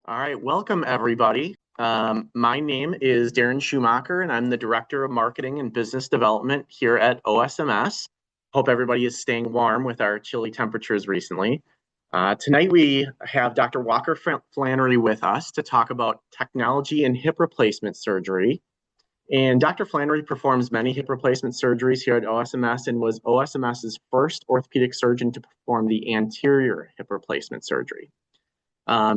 All right, welcome everybody. My name is Darren Schumacher, and I'm the Director of Marketing and Business Development here at OSMS. Hope everybody is staying warm with our chilly temperatures recently. Tonight we have Dr. Walker Flannery with us to talk about technology and hip replacement surgery. And Dr. Flannery performs many hip replacement surgeries here at OSMS and was OSMS's first orthopedic surgeon to perform the anterior hip replacement surgery.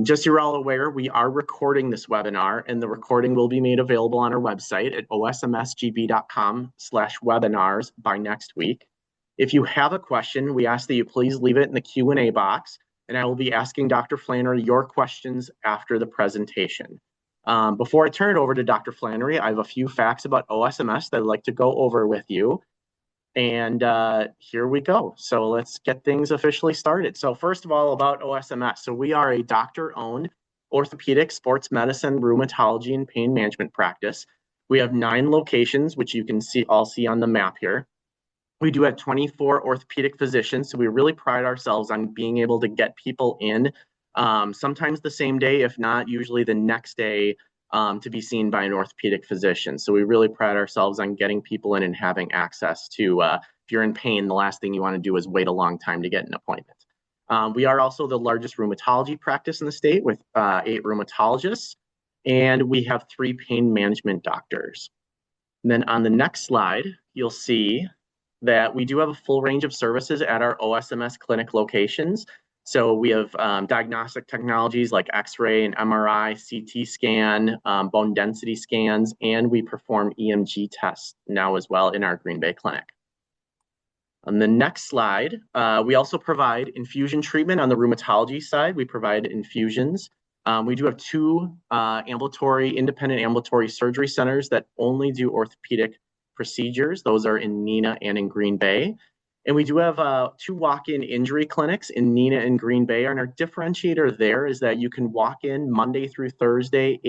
Just so you're all aware, we are recording this webinar, and the recording will be made available on our website at osmsgb.com/webinars by next week. If you have a question, we ask that you please leave it in the Q&A box, and I will be asking Dr. Flannery your questions after the presentation. Before I turn it over to Dr. Flannery, I have a few facts about OSMS that I'd like to go over with you. And here we go. So let's get things officially started. So first of all, about OSMS. So we are a doctor-owned orthopedic, sports medicine, rheumatology, and pain management practice. We have 9 locations, which you can all see on the map here. We do have 24 orthopedic physicians, so we really pride ourselves on being able to get people in sometimes the same day, if not usually the next day, to be seen by an orthopedic physician. So we really pride ourselves on getting people in and having access to, if you're in pain, the last thing you want to do is wait a long time to get an appointment. We are also the largest rheumatology practice in the state with 8 rheumatologists, and we have 3 pain management doctors. And then on the next slide, you'll see that we do have a full range of services at our OSMS clinic locations. So we have diagnostic technologies like X-ray and MRI, CT scan, bone density scans, and we perform EMG tests now as well in our Green Bay clinic. On the next slide, we also provide infusion treatment on the rheumatology side. We provide infusions. We do have 2 independent ambulatory surgery centers that only do orthopedic procedures. Those are in Neenah and in Green Bay. And we do have 2 walk-in injury clinics in Neenah and Green Bay. And our differentiator there is that you can walk in Monday through Thursday,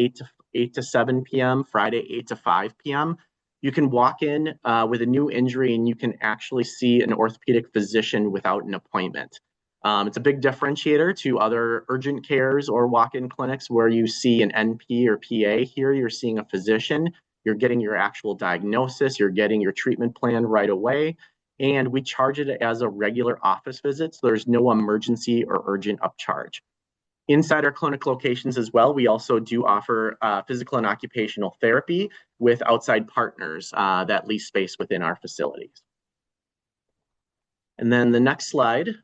8 to 7 p.m., Friday, 8 to 5 p.m. You can walk in with a new injury and you can actually see an orthopedic physician without an appointment. It's a big differentiator to other urgent cares or walk-in clinics where you see an NP or PA. Here you're seeing a physician. You're getting your actual diagnosis. You're getting your treatment plan right away. And we charge it as a regular office visit, so there's no emergency or urgent upcharge. Inside our clinic locations as well, we also do offer physical and occupational therapy with outside partners that lease space within our facilities. And then the next slide,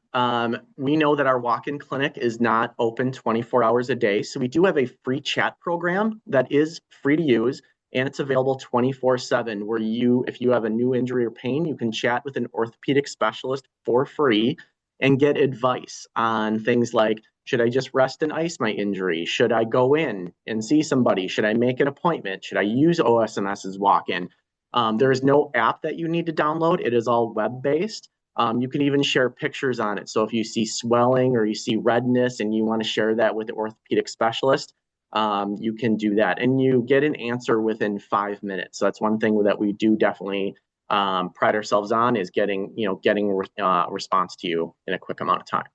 we know that our walk-in clinic is not open 24 hours a day, so we do have a free chat program that is free to use. And it's available 24/7 where if you have a new injury or pain, you can chat with an orthopedic specialist for free and get advice on things like, should I just rest and ice my injury? Should I go in and see somebody? Should I make an appointment? Should I use OSMS's walk-in? There is no app that you need to download. It is all web-based. You can even share pictures on it. So if you see swelling or you see redness and you want to share that with the orthopedic specialist, you can do that, and you get an answer within 5 minutes. So that's one thing that we do definitely pride ourselves on, is getting a response to you in a quick amount of time.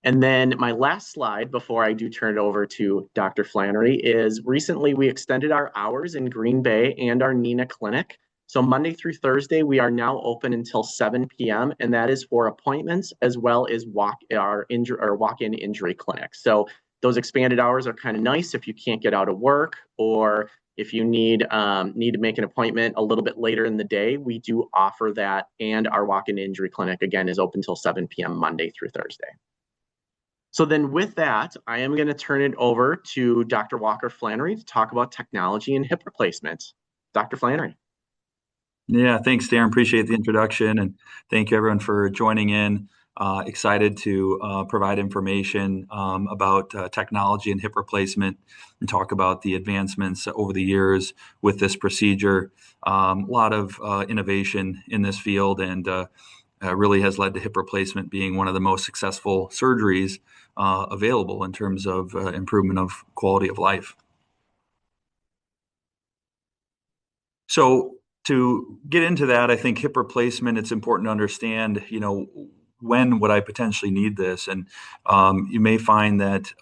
And then my last slide before I do turn it over to Dr. Flannery is recently we extended our hours in Green Bay and our Neenah clinic. So Monday through Thursday, we are now open until 7 p.m. and that is for appointments as well as walk-in injury clinic. So those expanded hours are kind of nice if you can't get out of work, or if you need to make an appointment a little bit later in the day. We do offer that, and our walk-in injury clinic, again, is open till 7 p.m. Monday through Thursday. So then with that, I am going to turn it over to Dr. Walker Flannery to talk about technology and hip replacement. Dr. Flannery. Yeah, thanks, Darren. Appreciate the introduction, and thank you everyone for joining in. Excited to provide information about technology and hip replacement and talk about the advancements over the years with this procedure. A lot of innovation in this field, and really has led to hip replacement being one of the most successful surgeries available in terms of improvement of quality of life. So to get into that, I think hip replacement, it's important to understand, when would I potentially need this? And you may find that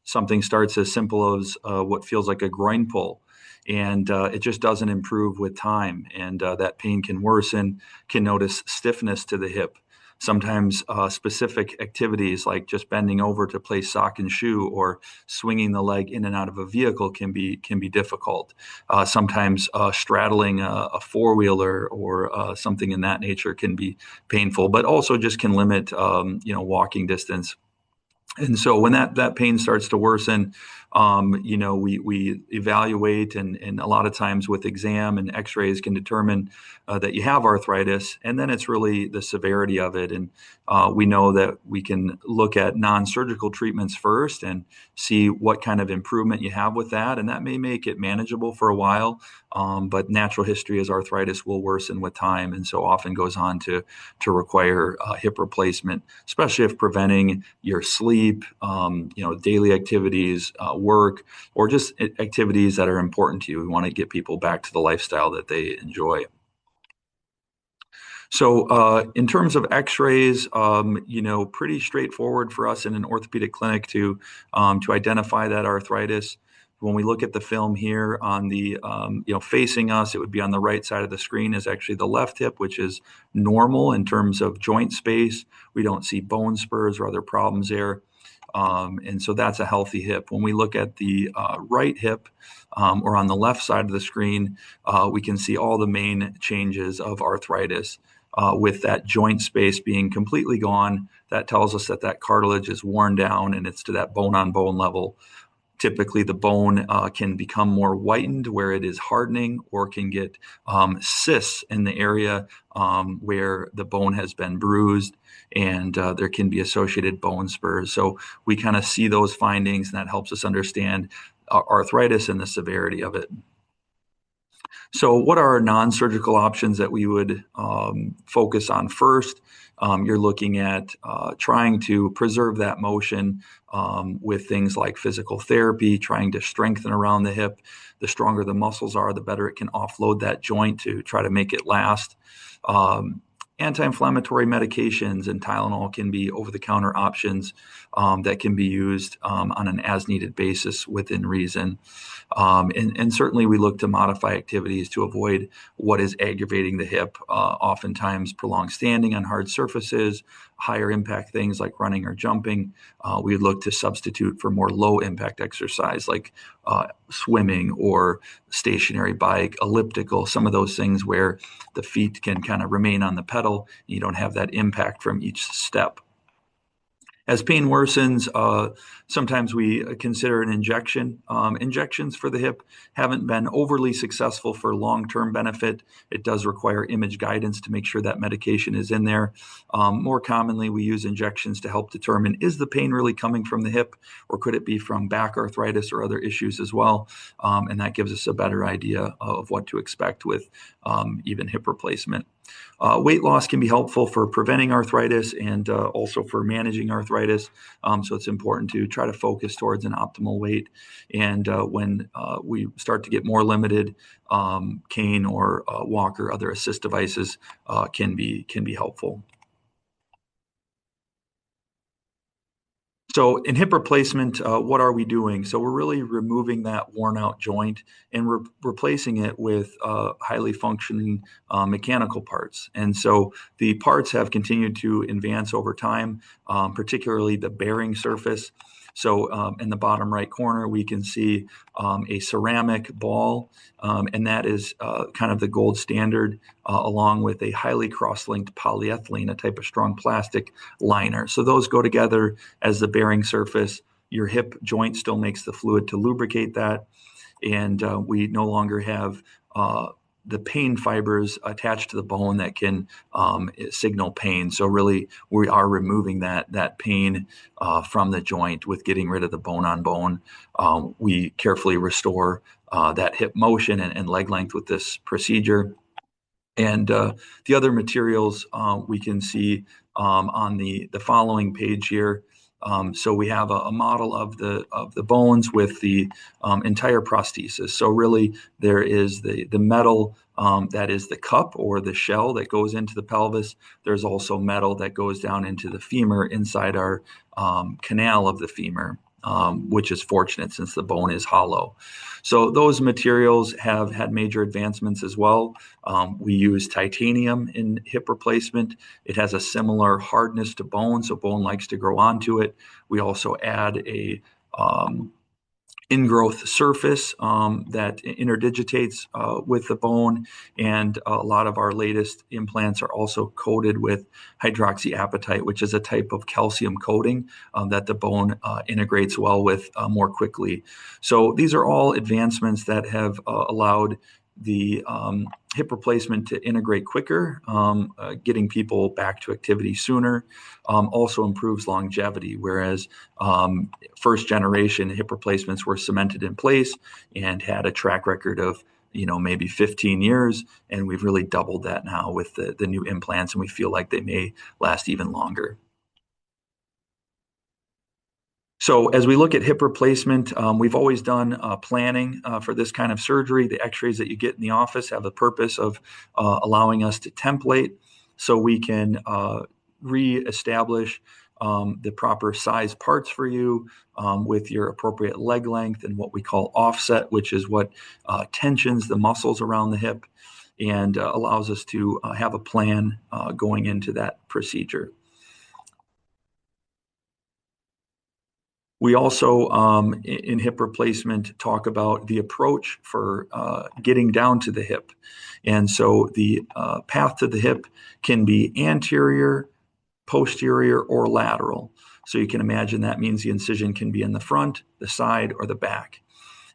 something starts as simple as what feels like a groin pull, and it just doesn't improve with time, and that pain can worsen, can notice stiffness to the hip. Sometimes specific activities like just bending over to place sock and shoe or swinging the leg in and out of a vehicle can be difficult. Sometimes straddling a four-wheeler or something in that nature can be painful, but also just can limit walking distance. And so when that pain starts to worsen, we evaluate, and a lot of times with exam and x-rays can determine that you have arthritis, and then it's really the severity of it. And we know that we can look at non-surgical treatments first and see what kind of improvement you have with that, and that may make it manageable for a while, but natural history is arthritis will worsen with time, and so often goes on to require hip replacement, especially if preventing your sleep, daily activities, work, or just activities that are important to you. We want to get people back to the lifestyle that they enjoy. So in terms of x-rays, pretty straightforward for us in an orthopedic clinic to identify that arthritis. When we look at the film here on the, facing us, it would be on the right side of the screen is actually the left hip, which is normal in terms of joint space. We don't see bone spurs or other problems there. And so that's a healthy hip. When we look at the right hip or on the left side of the screen, we can see all the main changes of arthritis. With that joint space being completely gone, that tells us that cartilage is worn down and it's to that bone-on-bone level. Typically, the bone can become more whitened where it is hardening, or can get cysts in the area where the bone has been bruised, and there can be associated bone spurs. So we kind of see those findings, and that helps us understand arthritis and the severity of it. So what are our non-surgical options that we would focus on first? You're looking at trying to preserve that motion with things like physical therapy, trying to strengthen around the hip. The stronger the muscles are, the better it can offload that joint to try to make it last. Anti-inflammatory medications and Tylenol can be over-the-counter options that can be used on an as-needed basis within reason. And certainly we look to modify activities to avoid what is aggravating the hip, oftentimes prolonged standing on hard surfaces, higher impact things like running or jumping. We look to substitute for more low impact exercise like swimming or stationary bike, elliptical, some of those things where the feet can kind of remain on the pedal. You don't have that impact from each step. As pain worsens, sometimes we consider an injection. Injections for the hip haven't been overly successful for long-term benefit. It does require image guidance to make sure that medication is in there. More commonly, we use injections to help determine, is the pain really coming from the hip, or could it be from back arthritis or other issues as well? And that gives us a better idea of what to expect with even hip replacement. Weight loss can be helpful for preventing arthritis and also for managing arthritis. So it's important to try to focus towards an optimal weight. And when we start to get more limited, cane or walker, other assist devices can be helpful. So in hip replacement, what are we doing? So we're really removing that worn out joint and replacing it with highly functioning mechanical parts. And so the parts have continued to advance over time, particularly the bearing surface. So in the bottom right corner, we can see a ceramic ball, and that is kind of the gold standard, along with a highly cross-linked polyethylene, a type of strong plastic liner. So those go together as the bearing surface. Your hip joint still makes the fluid to lubricate that, and we no longer have the pain fibers attached to the bone that can signal pain. So really, we are removing that pain from the joint with getting rid of the bone-on-bone. We carefully restore that hip motion and leg length with this procedure. And the other materials we can see on the following page here. So we have a model of the bones with the entire prosthesis. So really, there is the metal that is the cup or the shell that goes into the pelvis. There's also metal that goes down into the femur inside our canal of the femur, which is fortunate since the bone is hollow. So those materials have had major advancements as well. We use titanium in hip replacement. It has a similar hardness to bone, so bone likes to grow onto it. We also add a ingrowth surface that interdigitates with the bone, and a lot of our latest implants are also coated with hydroxyapatite, which is a type of calcium coating that the bone integrates well with more quickly. So these are all advancements that have allowed the hip replacement to integrate quicker, getting people back to activity sooner. Also improves longevity, whereas first generation hip replacements were cemented in place and had a track record of maybe 15 years, and we've really doubled that now with the new implants, and we feel like they may last even longer. So as we look at hip replacement, we've always done planning for this kind of surgery. The x-rays that you get in the office have the purpose of allowing us to template so we can reestablish the proper size parts for you with your appropriate leg length and what we call offset, which is what tensions the muscles around the hip and allows us to have a plan going into that procedure. We also, in hip replacement, talk about the approach for getting down to the hip. And so the path to the hip can be anterior, posterior, or lateral. So you can imagine that means the incision can be in the front, the side, or the back.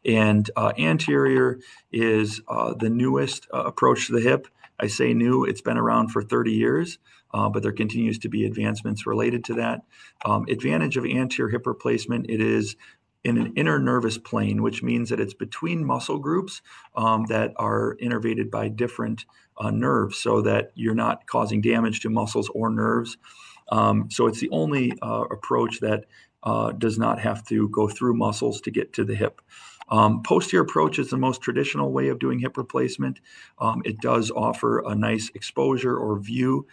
And anterior is the newest approach to the hip. I say new, it's been around for 30 years, but there continues to be advancements related to that. Advantage of anterior hip replacement, it is in an inner nervous plane, which means that it's between muscle groups that are innervated by different nerves so that you're not causing damage to muscles or nerves. So it's the only approach that does not have to go through muscles to get to the hip. Posterior approach is the most traditional way of doing hip replacement. It does offer a nice exposure or view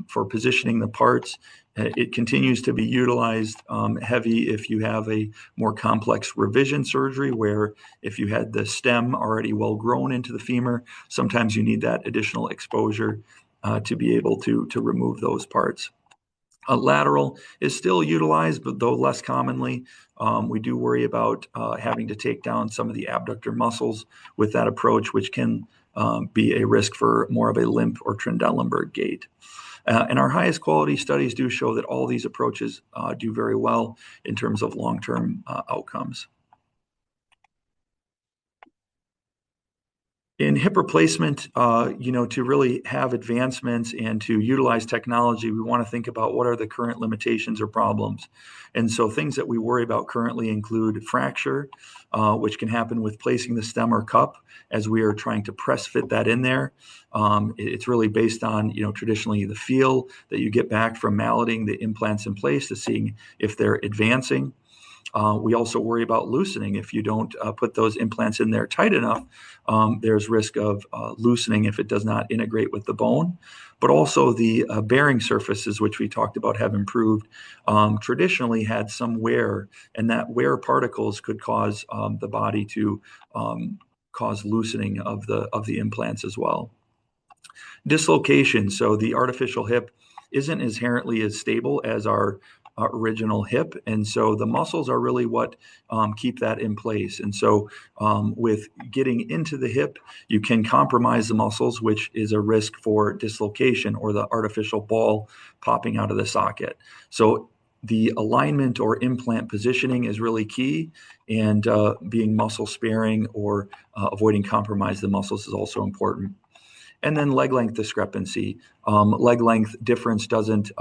for positioning the parts. It continues to be utilized heavy if you have a more complex revision surgery, where if you had the stem already well grown into the femur, sometimes you need that additional exposure to be able to remove those parts. Lateral is still utilized, but though less commonly. We do worry about having to take down some of the abductor muscles with that approach, which can be a risk for more of a limp or Trendelenburg gait. And our highest quality studies do show that all these approaches do very well in terms of long-term outcomes. In hip replacement, to really have advancements and to utilize technology, we want to think about what are the current limitations or problems. And so things that we worry about currently include fracture, which can happen with placing the stem or cup as we are trying to press fit that in there. It's really based on, traditionally the feel that you get back from malleting the implants in place to seeing if they're advancing. We also worry about loosening. If you don't put those implants in there tight enough, there's risk of loosening if it does not integrate with the bone. But also the bearing surfaces, which we talked about, have improved. Traditionally had some wear, and that wear particles could cause the body to cause loosening of the implants as well. Dislocation. So the artificial hip isn't inherently as stable as our original hip, and so the muscles are really what keep that in place. And so with getting into the hip, you can compromise the muscles, which is a risk for dislocation or the artificial ball popping out of the socket. So the alignment or implant positioning is really key, and being muscle sparing or avoiding compromise the muscles is also important. And then leg length discrepancy. Leg length difference doesn't,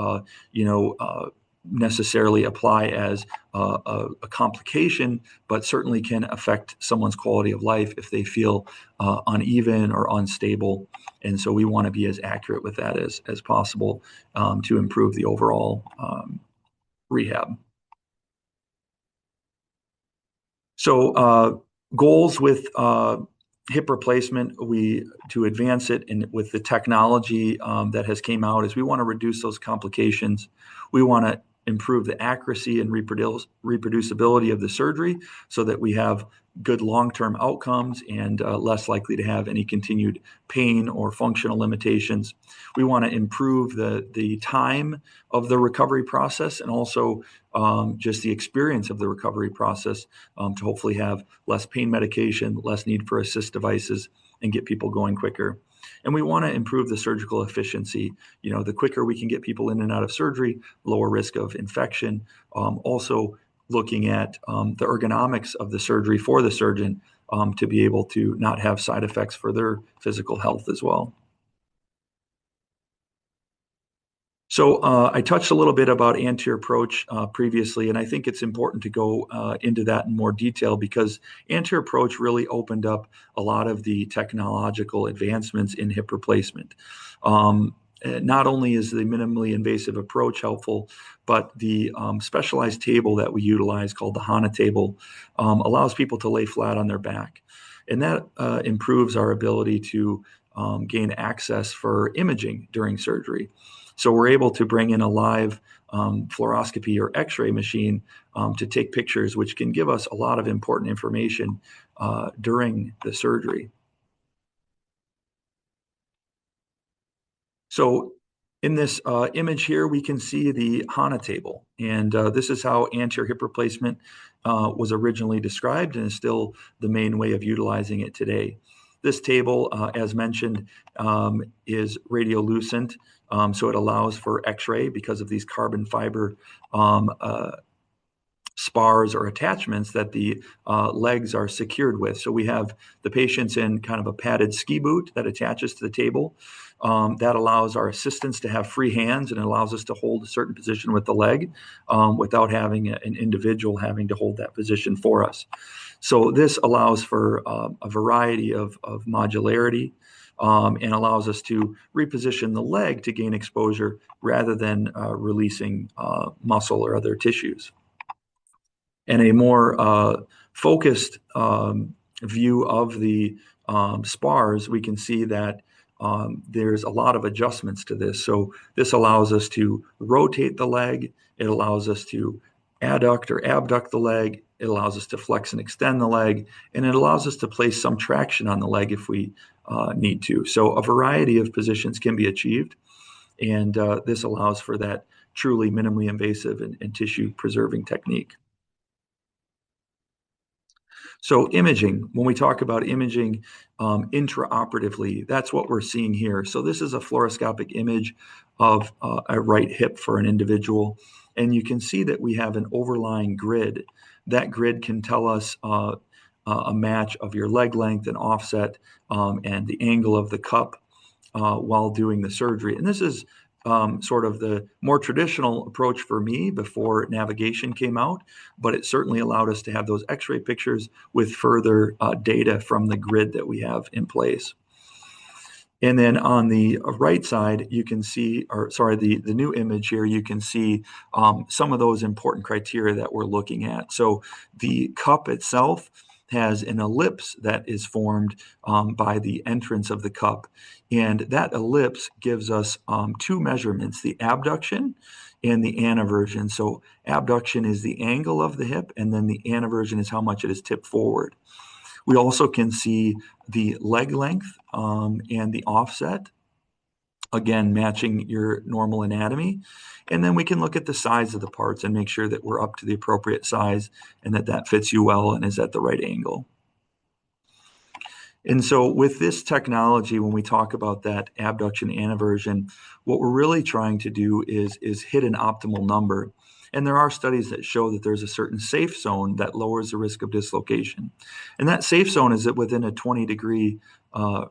necessarily apply as a complication, but certainly can affect someone's quality of life if they feel uneven or unstable. And so we want to be as accurate with that as possible to improve the overall rehab. So goals with hip replacement, to advance it, and with the technology that has came out, is we want to reduce those complications. We want to improve the accuracy and reproducibility of the surgery so that we have good long-term outcomes and less likely to have any continued pain or functional limitations. We want to improve the time of the recovery process, and also just the experience of the recovery process, to hopefully have less pain medication, less need for assist devices, and get people going quicker. And we want to improve the surgical efficiency. The quicker we can get people in and out of surgery, lower risk of infection. Also looking at the ergonomics of the surgery for the surgeon, to be able to not have side effects for their physical health as well. So I touched a little bit about anterior approach previously, and I think it's important to go into that in more detail, because anterior approach really opened up a lot of the technological advancements in hip replacement. Not only is the minimally invasive approach helpful, but the specialized table that we utilize, called the HANA table, allows people to lay flat on their back. And that improves our ability to gain access for imaging during surgery. So we're able to bring in a live fluoroscopy or X-ray machine to take pictures, which can give us a lot of important information during the surgery. So in this image here, we can see the HANA table, and this is how anterior hip replacement was originally described, and is still the main way of utilizing it today. This table, as mentioned, is radiolucent, so it allows for X-ray because of these carbon fiber spars or attachments that the legs are secured with. So we have the patients in kind of a padded ski boot that attaches to the table. That allows our assistants to have free hands, and it allows us to hold a certain position with the leg without having an individual having to hold that position for us. So this allows for a variety of modularity, and allows us to reposition the leg to gain exposure rather than releasing muscle or other tissues. And a more focused view of the spars, we can see that there's a lot of adjustments to this. So this allows us to rotate the leg. It allows us to adduct or abduct the leg. It allows us to flex and extend the leg. And it allows us to place some traction on the leg if we need to. So a variety of positions can be achieved. And this allows for that truly minimally invasive and tissue preserving technique. So imaging, when we talk about imaging intraoperatively, that's what we're seeing here. So this is a fluoroscopic image of a right hip for an individual. And you can see that we have an overlying grid. That grid can tell us a match of your leg length and offset, and the angle of the cup while doing the surgery. And this is sort of the more traditional approach for me before navigation came out, but it certainly allowed us to have those X-ray pictures with further data from the grid that we have in place. And then on the right side, you can see, or sorry, the new image here, you can see some of those important criteria that we're looking at. So the cup itself has an ellipse that is formed by the entrance of the cup. And that ellipse gives us two measurements, the abduction and the aneversion. So abduction is the angle of the hip, and then the aneversion is how much it is tipped forward. We also can see the leg length and the offset, again, matching your normal anatomy. And then we can look at the size of the parts and make sure that we're up to the appropriate size and that that fits you well and is at the right angle. And so with this technology, when we talk about that abduction aneversion, what we're really trying to do is hit an optimal number. And there are studies that show that there's a certain safe zone that lowers the risk of dislocation. And that safe zone is within a 20-degree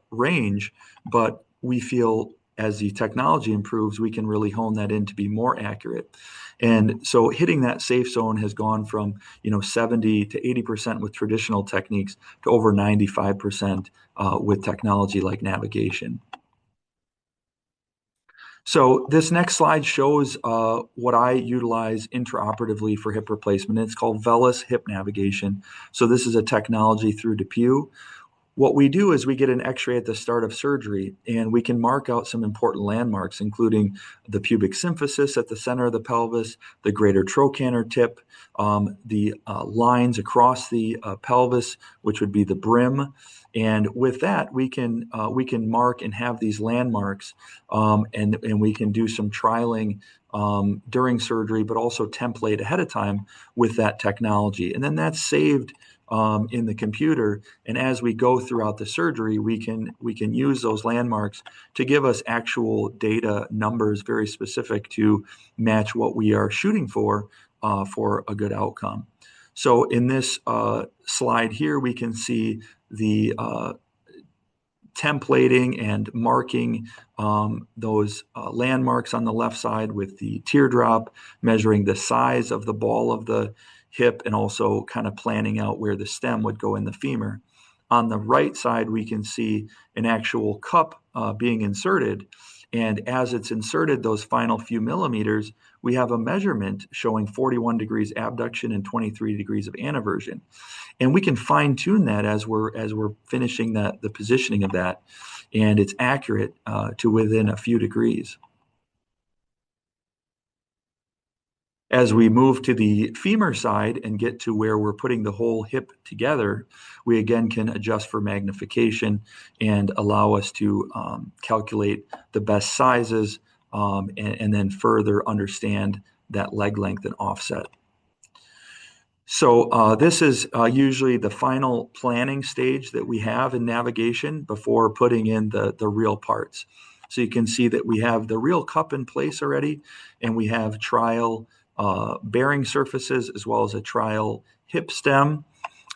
range, but we feel as the technology improves, we can really hone that in to be more accurate. And so hitting that safe zone has gone from 70 to 80% with traditional techniques to over 95% with technology like navigation. So this next slide shows what I utilize intraoperatively for hip replacement. It's called VELYS hip navigation. So this is a technology through DePuy. What we do is we get an x-ray at the start of surgery, and we can mark out some important landmarks, including the pubic symphysis at the center of the pelvis, the greater trochanter tip, the lines across the pelvis, which would be the brim. And with that, we can mark and have these landmarks, and we can do some trialing during surgery, but also template ahead of time with that technology. And then that's saved in the computer. And as we go throughout the surgery, we can use those landmarks to give us actual data numbers very specific to match what we are shooting for a good outcome. So in this slide here, we can see the templating and marking those landmarks on the left side with the teardrop, measuring the size of the ball of the hip, and also kind of planning out where the stem would go in the femur. On the right side, we can see an actual cup being inserted. And as it's inserted, those final few millimeters, we have a measurement showing 41 degrees abduction and 23 degrees of anteversion. And we can fine tune that as we're finishing the positioning of that, and it's accurate to within a few degrees. As we move to the femur side and get to where we're putting the whole hip together, we again can adjust for magnification and allow us to calculate the best sizes and then further understand that leg length and offset. So this is usually the final planning stage that we have in navigation before putting in the real parts. So you can see that we have the real cup in place already, and we have trial bearing surfaces as well as a trial hip stem.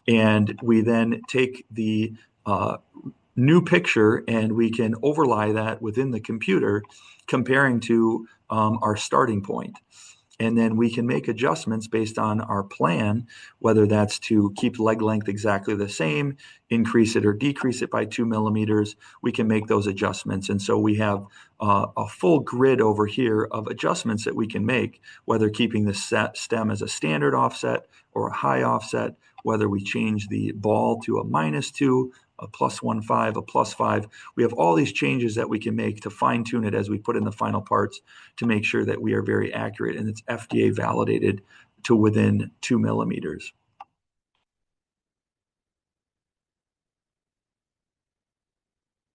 And we then take the new picture and we can overlay that within the computer, comparing to our starting point. And then we can make adjustments based on our plan, whether that's to keep leg length exactly the same, increase it or decrease it by 2 millimeters. We can make those adjustments. And so we have a full grid over here of adjustments that we can make, whether keeping the stem as a standard offset or a high offset, whether we change the ball to a -2, a +1.5, a +5. We have all these changes that we can make to fine tune it as we put in the final parts to make sure that we are very accurate and it's FDA validated to within 2 millimeters.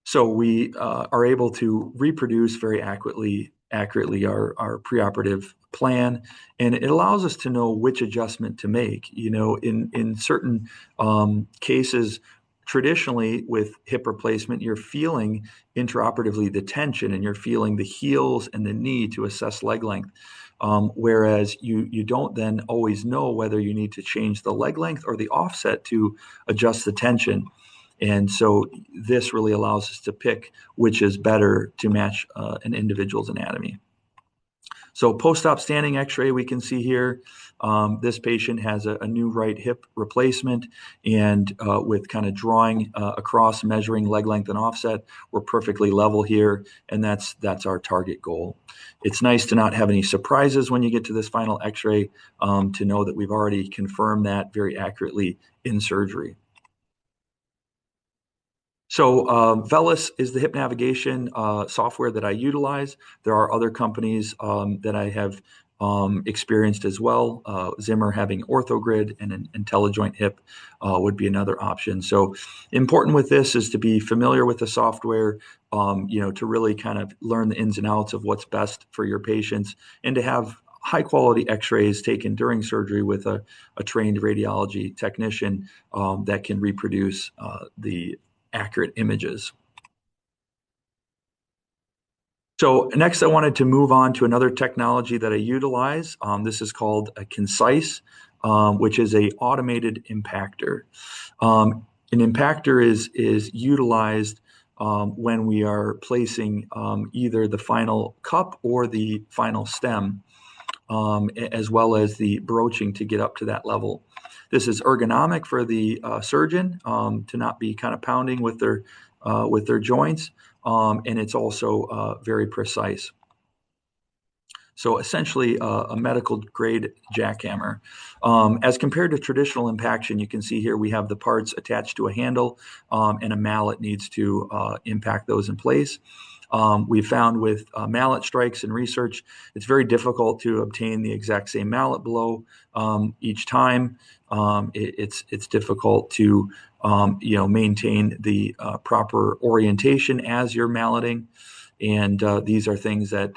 So we are able to reproduce very accurately our preoperative plan, and it allows us to know which adjustment to make. You know, in certain cases, traditionally with hip replacement, you're feeling intraoperatively the tension and you're feeling the heels and the knee to assess leg length. Whereas you don't then always know whether you need to change the leg length or the offset to adjust the tension. And so this really allows us to pick which is better to match an individual's anatomy. So post-op standing x-ray, we can see here, this patient has a new right hip replacement, and with kind of drawing across, measuring leg length and offset, we're perfectly level here, and that's our target goal. It's nice to not have any surprises when you get to this final x-ray, to know that we've already confirmed that very accurately in surgery. So VELYS is the hip navigation software that I utilize. There are other companies that I have experienced as well. Zimmer having OrthoGrid and an IntelliJoint hip would be another option. So important with this is to be familiar with the software, to really kind of learn the ins and outs of what's best for your patients, and to have high quality x-rays taken during surgery with a trained radiology technician that can reproduce the accurate images. So next I wanted to move on to another technology that I utilize. This is called a Concise, which is a automated impactor. An impactor is utilized when we are placing either the final cup or the final stem, as well as the broaching to get up to that level. This is ergonomic for the surgeon to not be kind of pounding with their joints, and it's also very precise. So essentially a medical grade jackhammer. As compared to traditional impaction, you can see here we have the parts attached to a handle, and a mallet needs to impact those in place. We found with mallet strikes in research, it's very difficult to obtain the exact same mallet blow each time. It's difficult to maintain the proper orientation as you're malleting, and these are things that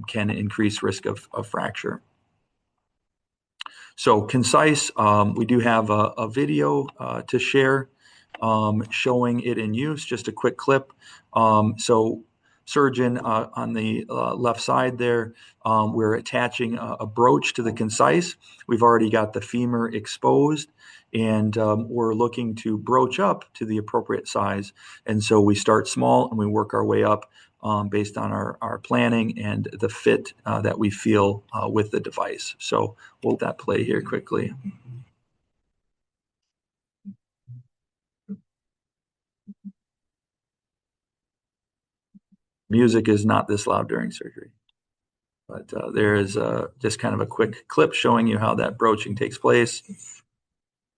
can increase risk of fracture. So concise, we do have a video to share showing it in use, just a quick clip. So surgeon on the left side there, we're attaching a broach to the concise. We've already got the femur exposed, and we're looking to broach up to the appropriate size. And so we start small and we work our way up based on our planning and the fit that we feel with the device. So we'll let that play here quickly. Music is not this loud during surgery, but there is just kind of a quick clip showing you how that broaching takes place.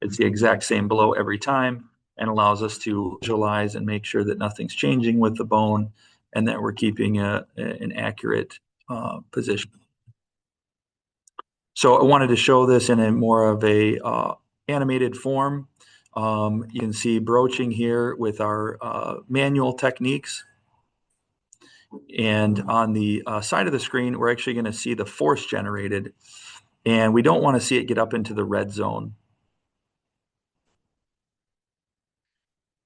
It's the exact same blow every time and allows us to visualize and make sure that nothing's changing with the bone and that we're keeping an accurate position. So I wanted to show this in a more of a animated form. You can see broaching here with our manual techniques. And on the side of the screen, we're actually going to see the force generated. And we don't want to see it get up into the red zone.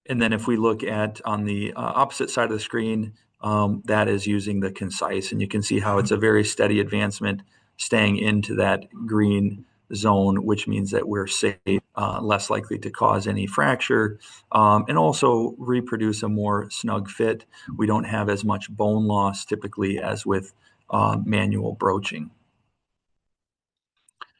And then if we look at on the opposite side of the screen, that is using the concise. And you can see how it's a very steady advancement staying into that green zone, which means that we're safe, less likely to cause any fracture, and also reproduce a more snug fit. We don't have as much bone loss typically as with manual broaching.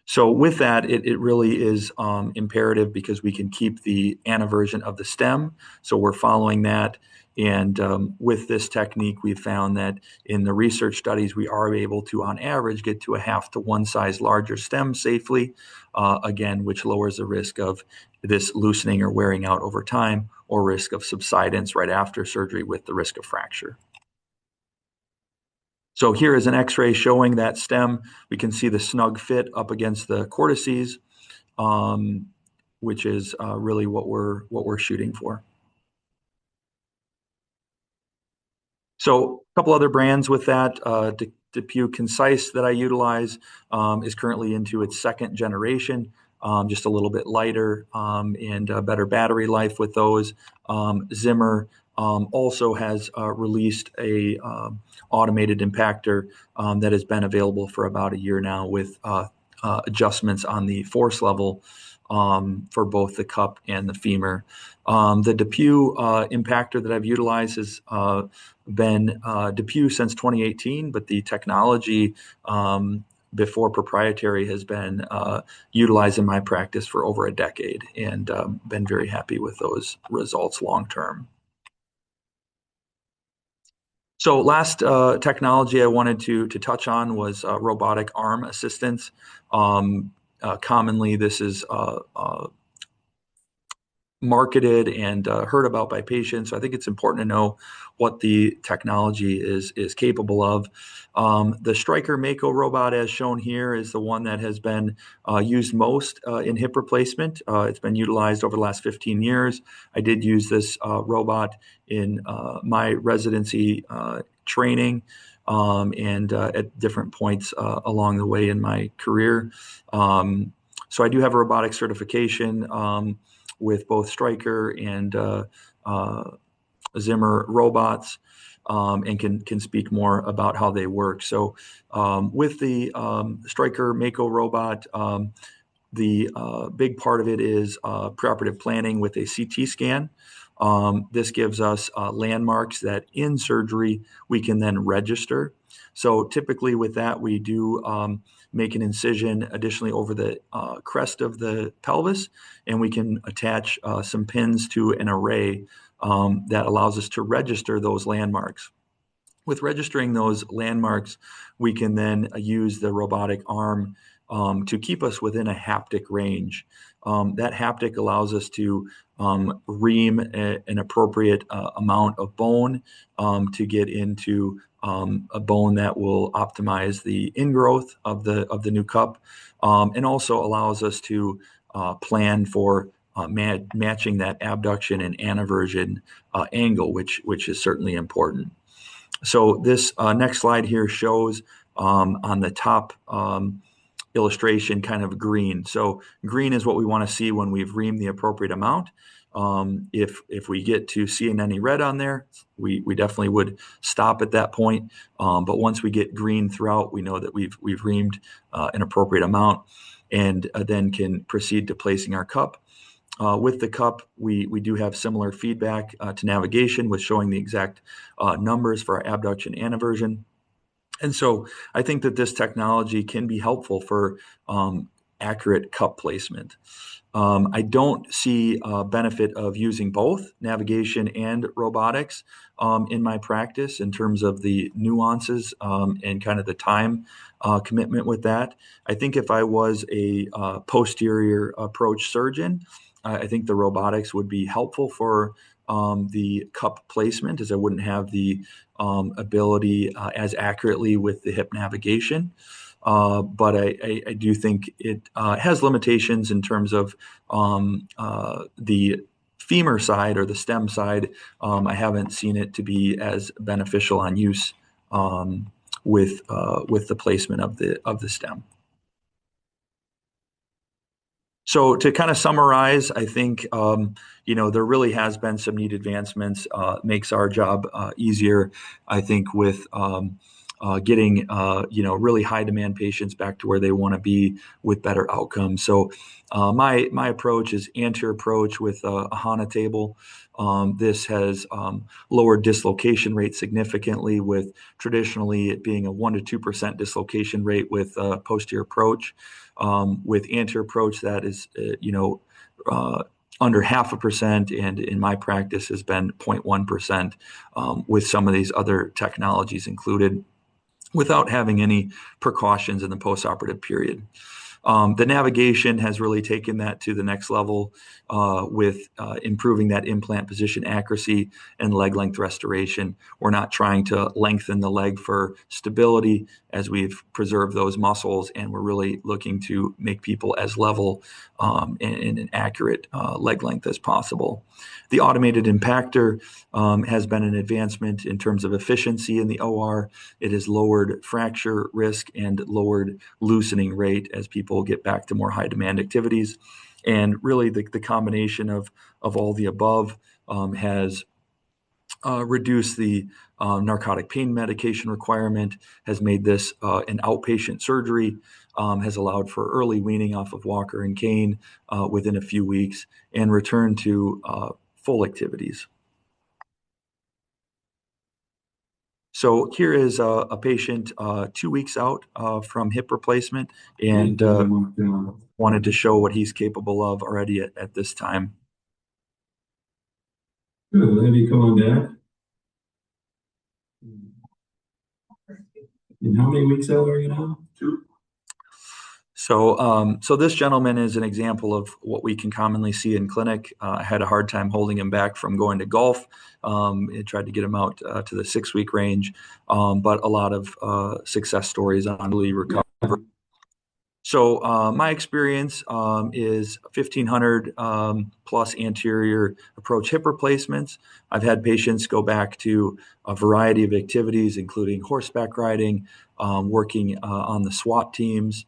So with that, it really is imperative because we can keep the anaversion of the stem. So we're following that. And with this technique, we found that in the research studies, we are able to, on average, get to a half to one size larger stem safely, again, which lowers the risk of this loosening or wearing out over time, or risk of subsidence right after surgery with the risk of fracture. So here is an X-ray showing that stem. We can see the snug fit up against the cortices, which is really what we're shooting for. So a couple other brands with that. DePuy Concise that I utilize is currently into its second generation, just a little bit lighter and better battery life with those. Zimmer also has released a automated impactor that has been available for about a year now with adjustments on the force level for both the cup and the femur. The DePuy impactor that I've utilized has been DePuy since 2018, but the technology before proprietary has been utilized in my practice for over a decade, and been very happy with those results long term. So last technology I wanted to touch on was robotic arm assistance. Commonly, this is marketed and heard about by patients. So I think it's important to know what the technology is capable of. The Stryker Mako robot, as shown here, is the one that has been used most in hip replacement. It's been utilized over the last 15 years. I did use this robot in my residency training and at different points along the way in my career. So I do have a robotic certification with both Stryker and Zimmer robots, and can speak more about how they work. So with the Stryker Mako robot, the big part of it is preoperative planning with a CT scan. This gives us landmarks that in surgery we can then register. So typically with that, we do make an incision additionally over the crest of the pelvis, and we can attach some pins to an array that allows us to register those landmarks. With registering those landmarks, we can then use the robotic arm to keep us within a haptic range. That haptic allows us to ream an appropriate amount of bone to get into a bone that will optimize the ingrowth of the new cup, and also allows us to plan for matching that abduction and anaversion angle, which is certainly important. So this next slide here shows on the top illustration kind of green. So green is what we want to see when we've reamed the appropriate amount. If we get to seeing any red on there, we definitely would stop at that point. But once we get green throughout, we know that we've reamed an appropriate amount, and then can proceed to placing our cup. With the cup, we do have similar feedback to navigation with showing the exact numbers for our abduction and aversion. And so I think that this technology can be helpful for accurate cup placement. I don't see a benefit of using both navigation and robotics in my practice in terms of the nuances and kind of the time commitment with that. I think if I was a posterior approach surgeon, I think the robotics would be helpful for the cup placement, as I wouldn't have the ability as accurately with the hip navigation. But I do think it has limitations in terms of the femur side or the stem side. I haven't seen it to be as beneficial on use with the placement of the stem. So to kind of summarize, I think there really has been some neat advancements. Makes our job easier, I think, with getting really high demand patients back to where they want to be with better outcomes. So my approach is anterior approach with a HANA table. This has lowered dislocation rate significantly, with traditionally it being a 1% to 2% dislocation rate with posterior approach. With anterior approach, that is under 0.5%, and in my practice has been 0.1% with some of these other technologies included, without having any precautions in the postoperative period. The navigation has really taken that to the next level with improving that implant position accuracy and leg length restoration. We're not trying to lengthen the leg for stability as we've preserved those muscles, and we're really looking to make people as level and an accurate leg length as possible. The automated impactor has been an advancement in terms of efficiency in the OR. It has lowered fracture risk and lowered loosening rate as people get back to more high demand activities. And really the combination of all the above has reduced the narcotic pain medication requirement, has made this an outpatient surgery, has allowed for early weaning off of walker and cane within a few weeks, and return to full activities. So here is a patient 2 weeks out from hip replacement, and wanted to show what he's capable of already at this time. Good. Have you come on back? And how many weeks out are you now? 2. So this gentleman is an example of what we can commonly see in clinic. I had a hard time holding him back from going to golf. I tried to get him out to the 6-week range, but a lot of success stories on early recovery. So my experience is 1,500 plus anterior approach hip replacements. I've had patients go back to a variety of activities, including horseback riding, working on the SWAT teams,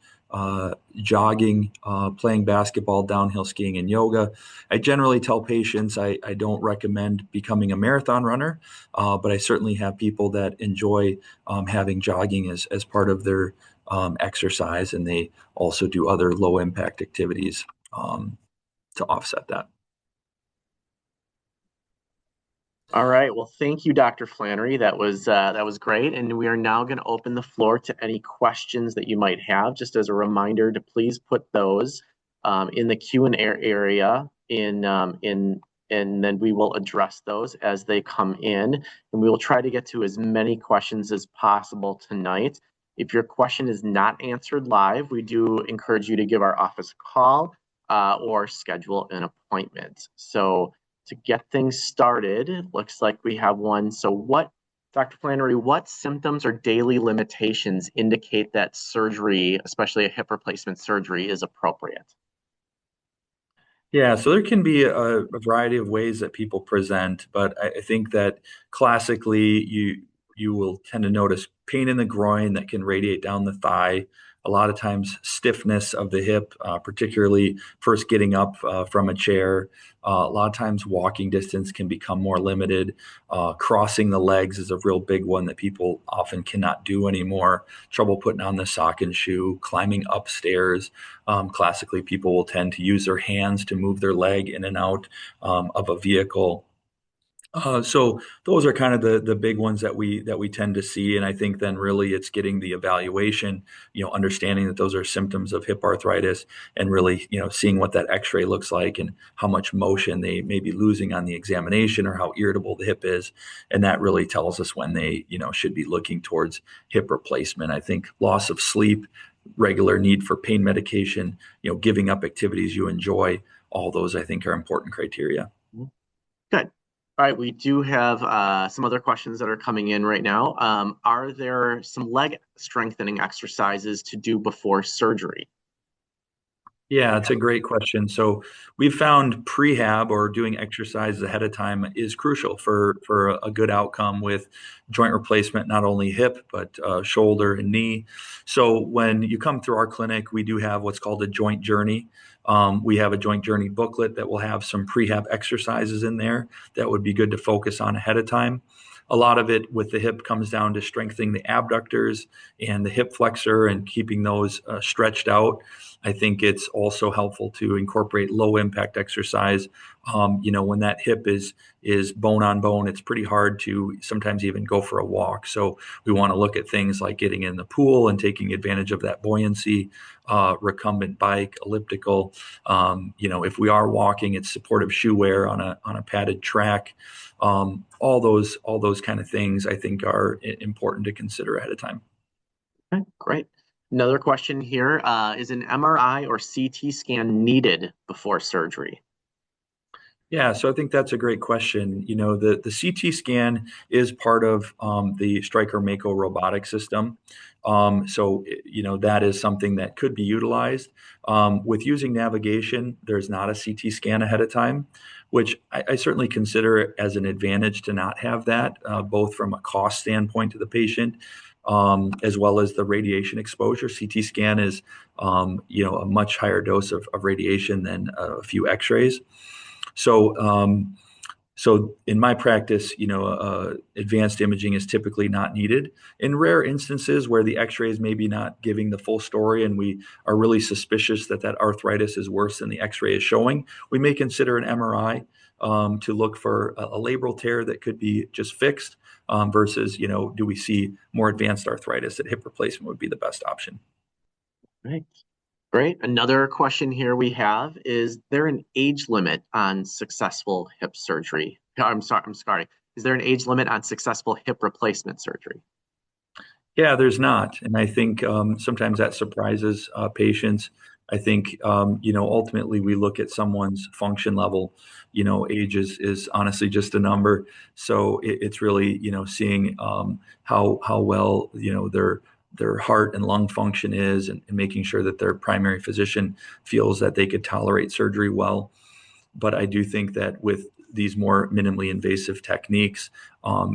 jogging, playing basketball, downhill skiing, and yoga. I generally tell patients I don't recommend becoming a marathon runner, but I certainly have people that enjoy having jogging as part of their exercise, and they also do other low impact activities to offset that. All right. Well, thank you, Dr. Flannery. That was great. And we are now going to open the floor to any questions that you might have. Just as a reminder to please put those in the Q&A area in and then we will address those as they come in. And we will try to get to as many questions as possible tonight. If your question is not answered live, we do encourage you to give our office a call or schedule an appointment. So to get things started, it looks like we have one. So Dr. Flannery, what symptoms or daily limitations indicate that surgery, especially a hip replacement surgery, is appropriate? Yeah, so there can be a variety of ways that people present, but I think that classically you will tend to notice pain in the groin that can radiate down the thigh. A lot of times stiffness of the hip, particularly first getting up from a chair. A lot of times walking distance can become more limited. Crossing the legs is a real big one that people often cannot do anymore. Trouble putting on the sock and shoe, climbing upstairs. Classically, people will tend to use their hands to move their leg in and out of a vehicle. So those are kind of the big ones that we tend to see, and I think then really it's getting the evaluation, understanding that those are symptoms of hip arthritis, and really seeing what that X-ray looks like and how much motion they may be losing on the examination or how irritable the hip is, and that really tells us when they should be looking towards hip replacement. I think loss of sleep, regular need for pain medication, giving up activities you enjoy, all those I think are important criteria. Good. All right, we do have some other questions that are coming in right now. Are there some leg strengthening exercises to do before surgery? Yeah, it's a great question. So we've found prehab or doing exercises ahead of time is crucial for a good outcome with joint replacement, not only hip, but shoulder and knee. So when you come through our clinic, we do have what's called a joint journey. We have a joint journey booklet that will have some prehab exercises in there that would be good to focus on ahead of time. A lot of it with the hip comes down to strengthening the abductors and the hip flexor and keeping those stretched out. I think it's also helpful to incorporate low impact exercise. When that hip is bone on bone, it's pretty hard to sometimes even go for a walk. So we want to look at things like getting in the pool and taking advantage of that buoyancy, recumbent bike, elliptical. If we are walking, it's supportive shoe wear on a padded track. All those kind of things I think are important to consider ahead of time. Okay, great. Another question here, is an MRI or CT scan needed before surgery? Yeah, so I think that's a great question. The CT scan is part of the Stryker Mako robotic system. That is something that could be utilized. With using navigation, there's not a CT scan ahead of time, which I certainly consider as an advantage to not have that, both from a cost standpoint to the patient, as well as the radiation exposure. CT scan is, a much higher dose of radiation than a few X-rays. So in my practice, advanced imaging is typically not needed. In rare instances where the X-rays may be not giving the full story and we are really suspicious that arthritis is worse than the X-ray is showing, we may consider an MRI to look for a labral tear that could be just fixed versus, do we see more advanced arthritis? That hip replacement would be the best option. Right. Great. Another question here we have, is there an age limit on successful hip surgery? I'm sorry. Is there an age limit on successful hip replacement surgery? Yeah, there's not. And I think sometimes that surprises patients. I think, ultimately we look at someone's function level. Age is honestly just a number. So it's really, seeing how well, their heart and lung function is, and making sure that their primary physician feels that they could tolerate surgery well. But I do think that with these more minimally invasive techniques,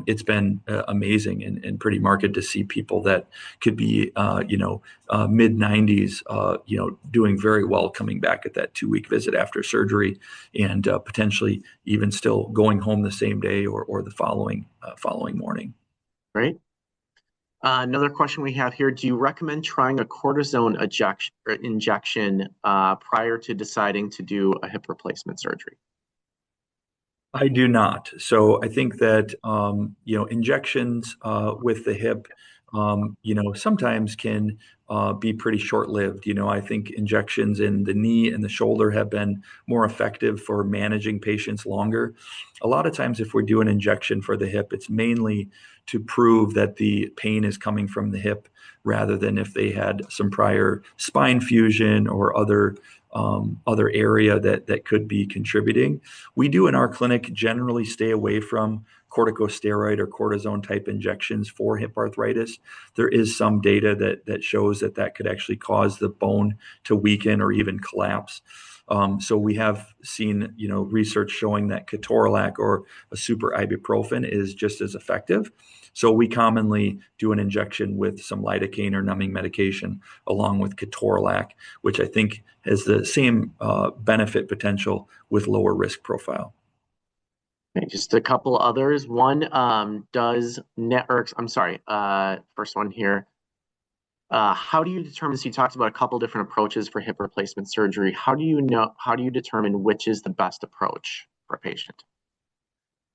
it's been amazing and pretty marked to see people that could be, mid 90s, doing very well coming back at that 2-week visit after surgery, and potentially even still going home the same day or the following morning. Right. Another question we have here, do you recommend trying a cortisone injection prior to deciding to do a hip replacement surgery? I do not. So I think that injections with the hip sometimes can be pretty short-lived. I think injections in the knee and the shoulder have been more effective for managing patients longer. A lot of times, if we do an injection for the hip, it's mainly to prove that the pain is coming from the hip rather than if they had some prior spine fusion or other area that could be contributing. We do in our clinic generally stay away from corticosteroid or cortisone type injections for hip arthritis. There is some data that shows that could actually cause the bone to weaken or even collapse. So we have seen, research showing that ketorolac or a super ibuprofen is just as effective. So we commonly do an injection with some lidocaine or numbing medication along with ketorolac, which I think has the same benefit potential with lower risk profile. Okay, just a couple others. One, first one here. How do you determine, so you talked about a couple different approaches for hip replacement surgery. How do you determine which is the best approach for a patient?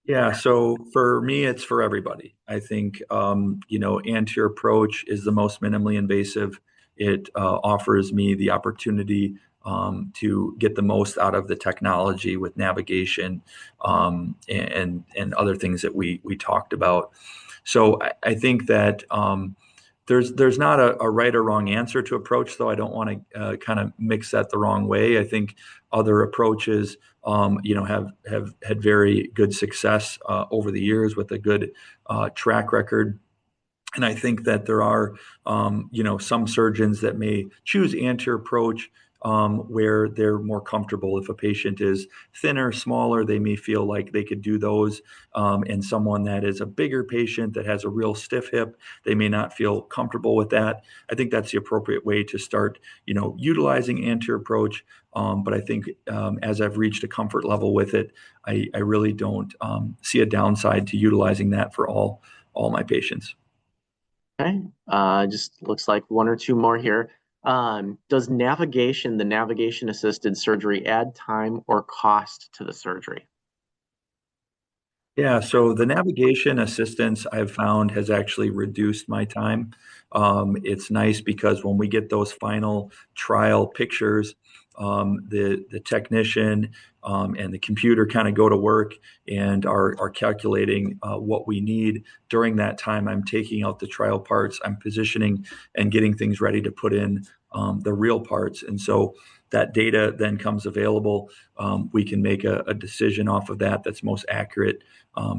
Yeah, so for me, it's for everybody. I think, anterior approach is the most minimally invasive. It offers me the opportunity to get the most out of the technology with navigation and other things that we talked about. So I think that there's not a right or wrong answer to approach, though. I don't want to kind of mix that the wrong way. I think other approaches, have had very good success over the years with a good track record. And I think that there are, some surgeons that may choose anterior approach where they're more comfortable. If a patient is thinner, smaller, they may feel like they could do those. And someone that is a bigger patient that has a real stiff hip, they may not feel comfortable with that. I think that's the appropriate way to start, utilizing anterior approach. But I think as I've reached a comfort level with it, I really don't see a downside to utilizing that for all my patients. Okay, just looks like one or two more here. Does the navigation assisted surgery, add time or cost to the surgery? Yeah, so the navigation assistance I've found has actually reduced my time. It's nice because when we get those final trial pictures, the technician and the computer kind of go to work and are calculating what we need. During that time, I'm taking out the trial parts, I'm positioning and getting things ready to put in the real parts. And so that data then comes available. We can make a decision off of that that's most accurate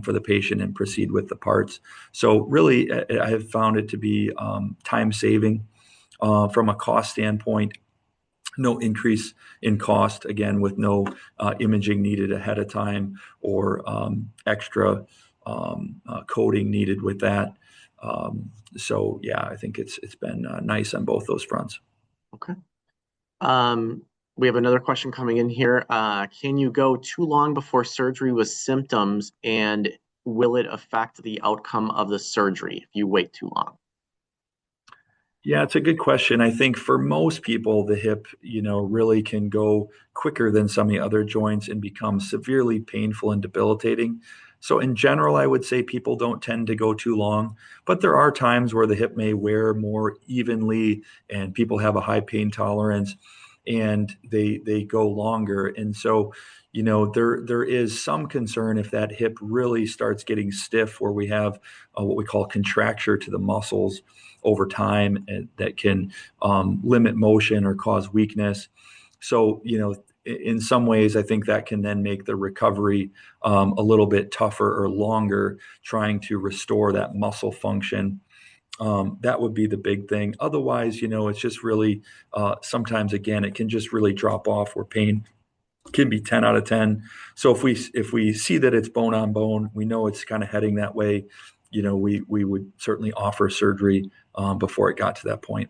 for the patient and proceed with the parts. So really, I have found it to be time saving. From a cost standpoint, no increase in cost, again, with no imaging needed ahead of time or extra coding needed with that. So yeah, I think it's been nice on both those fronts. Okay. We have another question coming in here. Can you go too long before surgery with symptoms, and will it affect the outcome of the surgery if you wait too long? Yeah, it's a good question. I think for most people, the hip, really can go quicker than some of the other joints and become severely painful and debilitating. So in general, I would say people don't tend to go too long, but there are times where the hip may wear more evenly and people have a high pain tolerance and they go longer. And so, there is some concern if that hip really starts getting stiff where we have what we call contracture to the muscles over time and that can limit motion or cause weakness. So, in some ways, I think that can then make the recovery a little bit tougher or longer, trying to restore that muscle function. That would be the big thing. Otherwise, it's just really sometimes, again, it can just really drop off where pain can be 10 out of 10. So if we see that it's bone on bone, we know it's kind of heading that way, we would certainly offer surgery before it got to that point.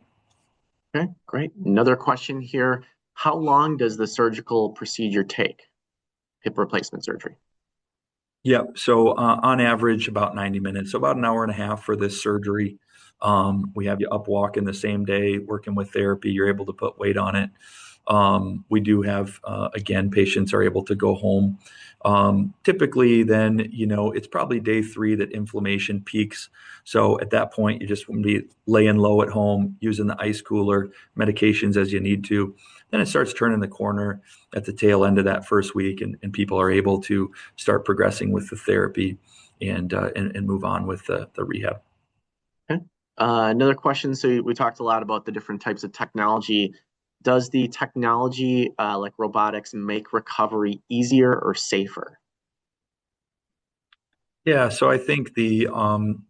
Okay, great. Another question here. How long does the surgical procedure take? Hip replacement surgery. Yep. So on average, about 90 minutes. So about an hour and a half for this surgery. We have you up walking the same day, working with therapy. You're able to put weight on it. We do have, again, patients are able to go home. Typically then, it's probably day 3 that inflammation peaks. So at that point, you just want to be laying low at home, using the ice cooler, medications as you need to. Then it starts turning the corner at the tail end of that first week, and people are able to start progressing with the therapy and move on with the rehab. Okay. Another question. So we talked a lot about the different types of technology. Does the technology like robotics make recovery easier or safer? Yeah, so I think the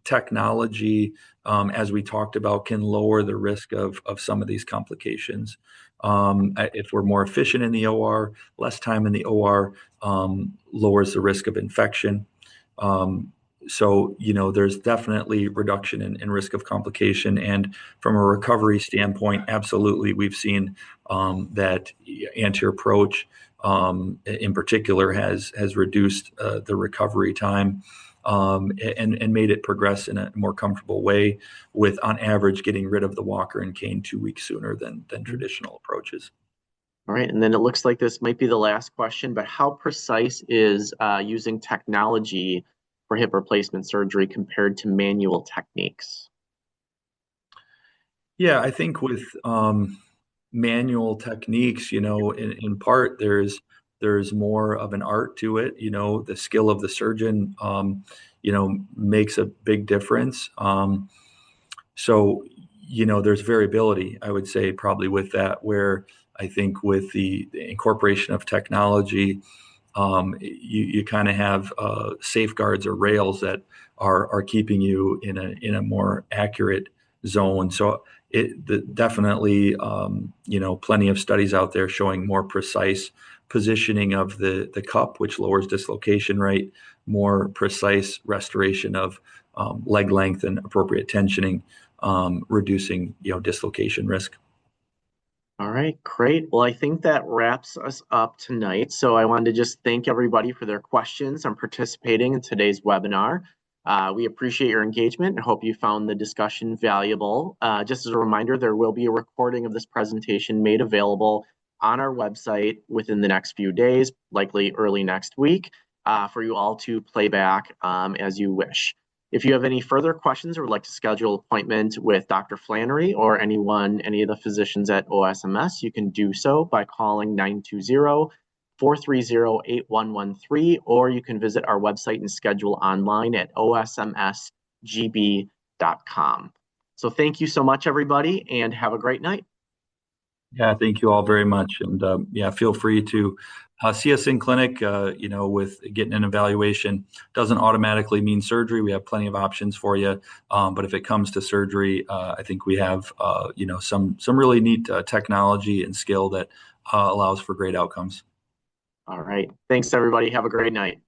technology, as we talked about, can lower the risk of some of these complications. If we're more efficient in the OR, less time in the OR lowers the risk of infection. So, there's definitely reduction in risk of complication. And from a recovery standpoint, absolutely, we've seen that anterior approach in particular has reduced the recovery time. And made it progress in a more comfortable way, with on average getting rid of the walker and cane 2 weeks sooner than traditional approaches. All right, and then it looks like this might be the last question, but how precise is using technology for hip replacement surgery compared to manual techniques? Yeah, I think with manual techniques, in part there's more of an art to it. The skill of the surgeon, makes a big difference. So, there's variability, I would say, probably with that, where I think with the incorporation of technology, you kind of have safeguards or rails that are keeping you in a more accurate zone. So definitely, plenty of studies out there showing more precise positioning of the cup, which lowers dislocation rate, more precise restoration of leg length and appropriate tensioning, reducing dislocation risk. All right, great. Well, I think that wraps us up tonight. So I wanted to just thank everybody for their questions and participating in today's webinar. We appreciate your engagement and hope you found the discussion valuable. Just as a reminder, there will be a recording of this presentation made available on our website within the next few days, likely early next week, for you all to play back as you wish. If you have any further questions or would like to schedule an appointment with Dr. Flannery or any of the physicians at OSMS, you can do so by calling 920-430-8113, or you can visit our website and schedule online at osmsgb.com. So thank you so much, everybody, and have a great night. Yeah, thank you all very much. And feel free to see us in clinic, with getting an evaluation. Doesn't automatically mean surgery. We have plenty of options for you. But if it comes to surgery, I think we have, some really neat technology and skill that allows for great outcomes. All right. Thanks, everybody. Have a great night.